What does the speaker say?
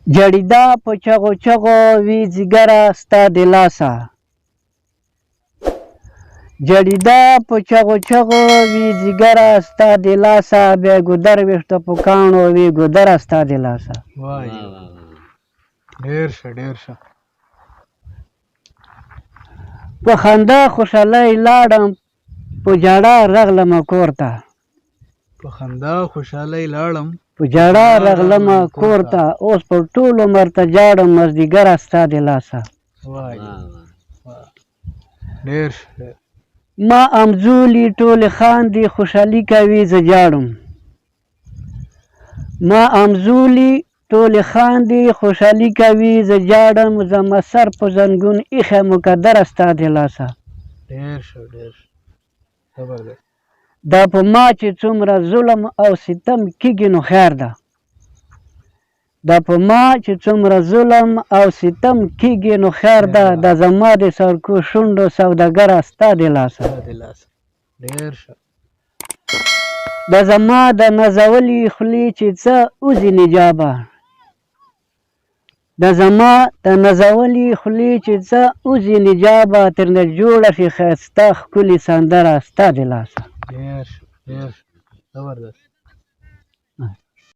جړېدا په چغو چغو وي ځيګره ستا د لاسه جړېدا په چغو چغو وي ځيګره ستا د لاسه بیا ګودر ویښته په کاڼو وي ګودره ستا د لاسه وای ډېر ښه په خندا خوشحالۍ لاړم په ژړا رغلمه کور ته په خندا خوشحالۍ لاړم په ژړا رغلمه کور ته اوس په ټول عمر ته جاړم مازدیګره ستا د لاسه وای ډېر ښه ما امزولي ټولې خاندي خوشحالي کوي زه جاړم ما امزولي ټولې خاندي خوشحالي کوي زه جاړم زما سر په زنګون ایښی مقدره ستا د لاسه ډېر ښه زبردست دا په ما چې څومره ظلم او ستم کېږي نو خیر ده دا په ما چې څومره ظلم او ستم کېږي نو خیر ده دا زما د سرکو شونډو سوداګره ستا د لاسه ډېر ښه دا زما د نازولي خولې چې څه وځي نجابه دا زما د نازولي خولې چې څه وځي نجابه ترنه جوړه شي ښایسته ښکلې سندره ستا د لاسه ډېر ښه زبردست